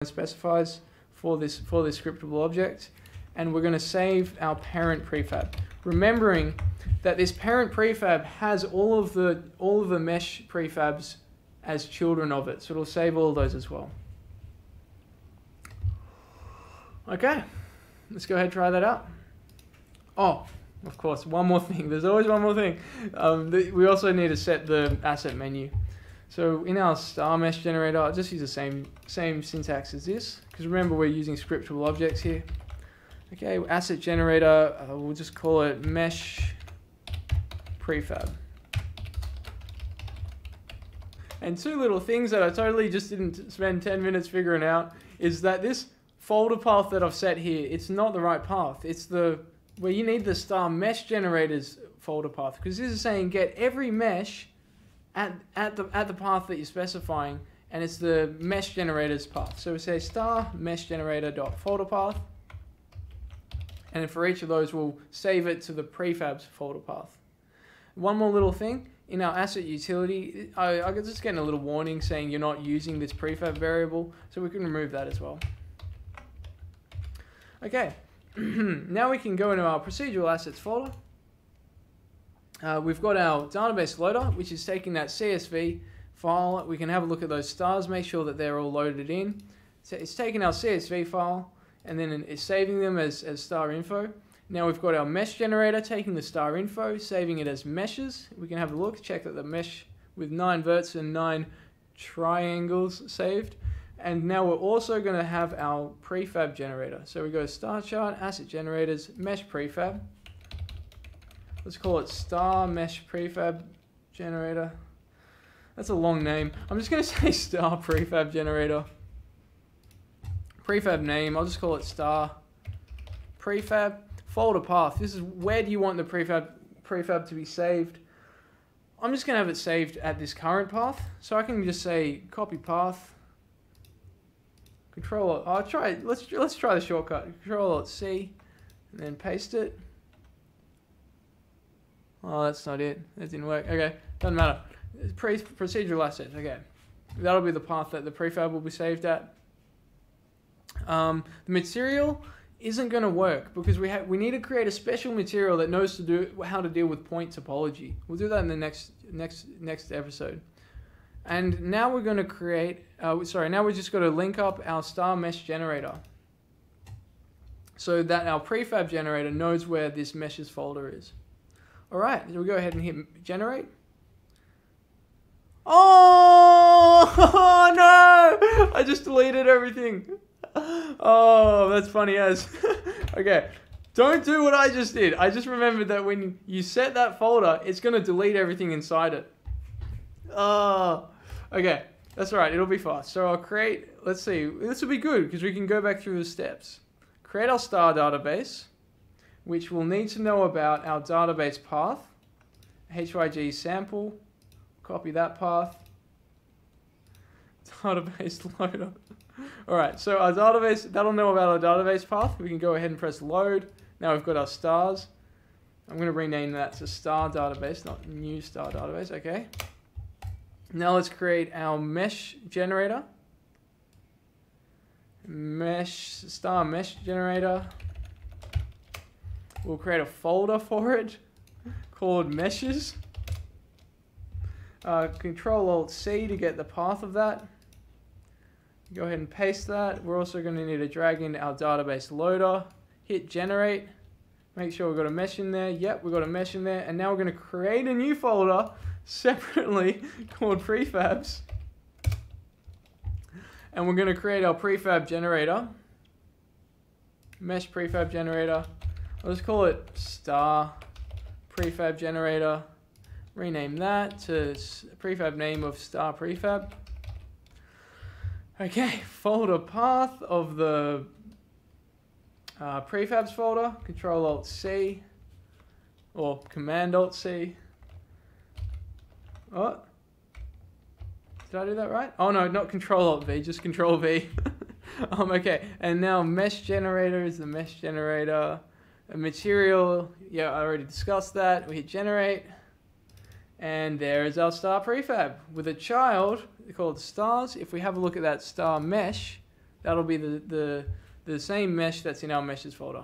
specifies for this scriptable object, and we're going to save our parent prefab. Remembering that this parent prefab has all of the mesh prefabs as children of it, so it'll save all of those as well. Okay, let's go ahead and try that out. Oh, of course, one more thing. There's always one more thing. We also need to set the asset menu. So in our star mesh generator, I'll just use the same syntax as this, because remember we're using scriptable objects here. Okay, asset generator, we'll just call it mesh prefab. And two little things that I totally just didn't spend 10 minutes figuring out is that this folder path that I've set here, it's not the right path. It's where you need the star mesh generators folder path, because this is saying get every mesh at the path that you're specifying, and it's the mesh generators path. So we say star mesh generator dot folder path, and then for each of those we'll save it to the prefabs folder path. One more little thing, in our asset utility, I just getting a little warning saying you're not using this prefab variable, so we can remove that as well. Okay, now we can go into our procedural assets folder. We've got our database loader, which is taking that CSV file. We can have a look at those stars, make sure that they're all loaded in. So it's taking our CSV file and then it's saving them as star info. Now we've got our mesh generator taking the star info, saving it as meshes. We can have a look, check that the mesh with 9 verts and 9 triangles saved. And now we're also going to have our prefab generator. So we go star chart, asset generators, mesh prefab. Let's call it star mesh prefab generator. That's a long name. I'm just going to say star prefab generator. Prefab name, I'll just call it star prefab. Folder path, this is where do you want the prefab to be saved. I'm just going to have it saved at this current path. So I can just say copy path. Control, let's try the shortcut. Control-C and then paste it. Oh, that's not it. That didn't work. Okay, doesn't matter. Procedural assets. Okay, that'll be the path that the prefab will be saved at. The material isn't going to work because we need to create a special material that knows how to deal with point topology. We'll do that in the next episode. And now we're going to create. Now we just got to link up our star mesh generator so that our prefab generator knows where this meshes folder is. All right, so we'll go ahead and hit generate. Oh, no! I just deleted everything. Oh, that's funny as. Okay, don't do what I just did. I just remembered that when you set that folder, it's going to delete everything inside it. Oh, okay, that's all right. It'll be fast. So I'll create, let's see, this will be good because we can go back through the steps. Create our star database, which we'll need to know about our database path, HYG sample, copy that path, database loader. All right, so our database, that'll know about our database path. We can go ahead and press load. Now we've got our stars. I'm going to rename that to star database, not new star database, okay. Now let's create our mesh generator. Star mesh generator. We'll create a folder for it called meshes. Control-Alt-C to get the path of that. Go ahead and paste that. We're also going to need to drag in our database loader. Hit generate. Make sure we've got a mesh in there. Yep, we've got a mesh in there. And now we're going to create a new folder separately called prefabs. And we're going to create our prefab generator. Mesh prefab generator. I'll just call it star prefab generator. Rename that to prefab name of star prefab. Okay, folder path of the prefabs folder. Control-Alt-C or Command-Alt-C. Oh, did I do that right? Oh no, not Control-Alt-V, just Control-V. Okay, and now mesh generator is the mesh generator. A material, yeah, I already discussed that. We hit generate. And there is our star prefab with a child called stars. If we have a look at that star mesh That'll be the same mesh that's in our meshes folder.